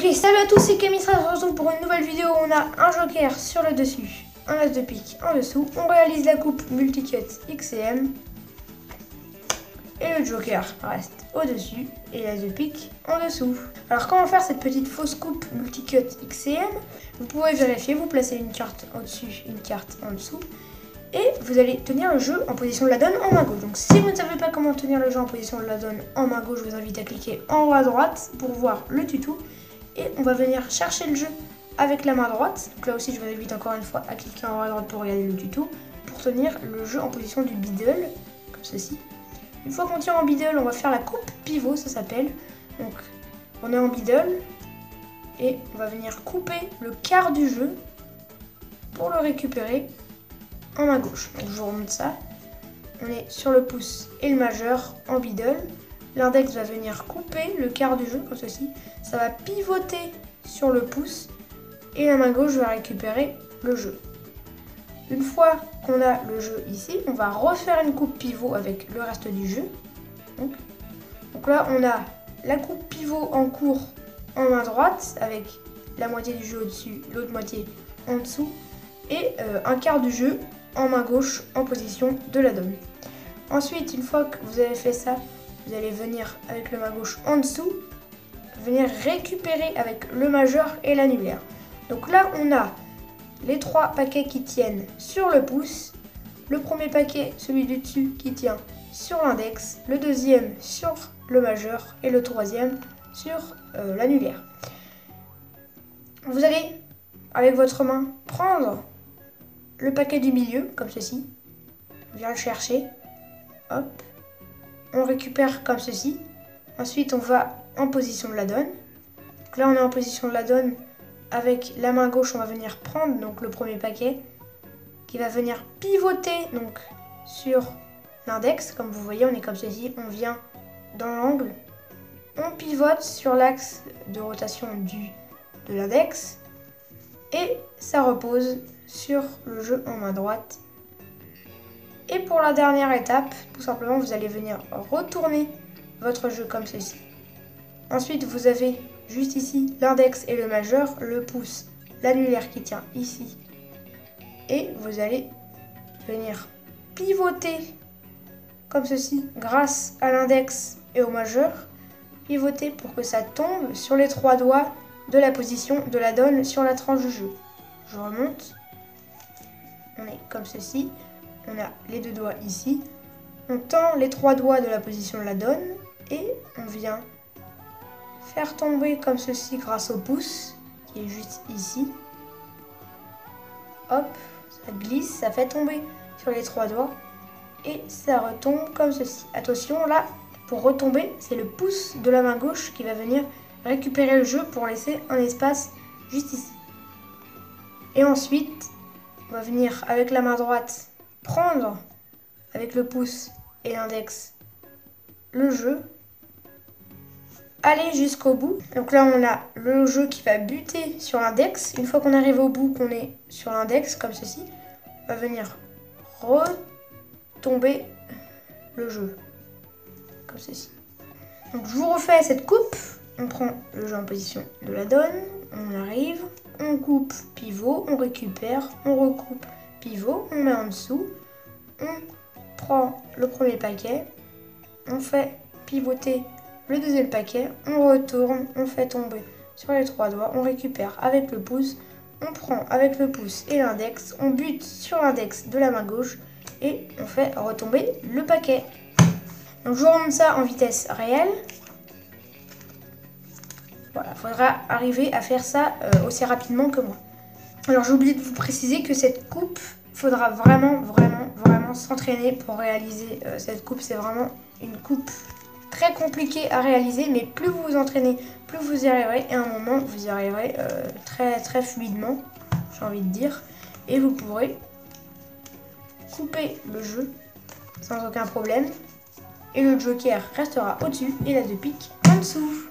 Ok, salut à tous, c'est Camille, on se retrouve pour une nouvelle vidéo où on a un joker sur le dessus, un as de pique en dessous. On réalise la coupe multicut XM et le joker reste au-dessus et l'as de pique en dessous. Alors comment faire cette petite fausse coupe multicut XM? Vous pouvez vérifier, vous placez une carte au-dessus, une carte en dessous et vous allez tenir le jeu en position de la donne en main gauche. Donc si vous ne savez pas comment tenir le jeu en position de la donne en main gauche, je vous invite à cliquer en haut à droite pour voir le tuto. Et on va venir chercher le jeu avec la main droite. Donc là aussi, je vous invite encore une fois à cliquer en haut à droite pour regarder le tuto. Pour tenir le jeu en position du biddle, comme ceci. Une fois qu'on tient en biddle, on va faire la coupe pivot, ça s'appelle. Donc on est en biddle et on va venir couper le quart du jeu pour le récupérer en main gauche. Donc je vous remonte ça. On est sur le pouce et le majeur en biddle. L'index va venir couper le quart du jeu comme ceci. Ça va pivoter sur le pouce et la main gauche va récupérer le jeu. Une fois qu'on a le jeu ici, on va refaire une coupe pivot avec le reste du jeu. Donc là, on a la coupe pivot en cours en main droite avec la moitié du jeu au-dessus, l'autre moitié en dessous et un quart du jeu en main gauche en position de la donne. Ensuite, une fois que vous avez fait ça, vous allez venir avec le main gauche en dessous, venir récupérer avec le majeur et l'annulaire. Donc là, on a les trois paquets qui tiennent sur le pouce. Le premier paquet, celui du dessus, qui tient sur l'index. Le deuxième sur le majeur et le troisième sur l'annulaire. Vous allez, avec votre main, prendre le paquet du milieu, comme ceci. Viens le chercher. Hop. On récupère comme ceci. Ensuite, on va en position de la donne. Donc là, on est en position de la donne. Avec la main gauche, on va venir prendre donc le premier paquet qui va venir pivoter donc sur l'index. Comme vous voyez, on est comme ceci. On vient dans l'angle. On pivote sur l'axe de rotation de l'index. Et ça repose sur le jeu en main droite. Et pour la dernière étape, tout simplement, vous allez venir retourner votre jeu comme ceci. Ensuite, vous avez juste ici l'index et le majeur, le pouce, l'annulaire qui tient ici. Et vous allez venir pivoter comme ceci grâce à l'index et au majeur. Pivoter pour que ça tombe sur les trois doigts de la position de la donne sur la tranche du jeu. Je remonte. On est comme ceci. On a les deux doigts ici. On tend les trois doigts de la position de la donne et on vient faire tomber comme ceci grâce au pouce qui est juste ici. Hop, ça glisse, ça fait tomber sur les trois doigts et ça retombe comme ceci. Attention, là, pour retomber, c'est le pouce de la main gauche qui va venir récupérer le jeu pour laisser un espace juste ici. Et ensuite, on va venir avec la main droite prendre avec le pouce et l'index le jeu, aller jusqu'au bout. Donc là on a le jeu qui va buter sur l'index. Une fois qu'on arrive au bout, qu'on est sur l'index comme ceci, on va venir retomber le jeu comme ceci. Donc je vous refais cette coupe. On prend le jeu en position de la donne, on arrive, on coupe pivot, on récupère, on recoupe pivot, on met en dessous, on prend le premier paquet, on fait pivoter le deuxième paquet, on retourne, on fait tomber sur les trois doigts, on récupère avec le pouce, on prend avec le pouce et l'index, on bute sur l'index de la main gauche et on fait retomber le paquet. Donc je vous remonte ça en vitesse réelle. Voilà, il faudra arriver à faire ça aussi rapidement que moi. Alors j'ai oublié de vous préciser que cette coupe, il faudra vraiment s'entraîner pour réaliser cette coupe. C'est vraiment une coupe très compliquée à réaliser, mais plus vous vous entraînez, plus vous y arriverez. Et à un moment, vous y arriverez très fluidement, j'ai envie de dire. Et vous pourrez couper le jeu sans aucun problème. Et le joker restera au-dessus et l'as de pique en dessous.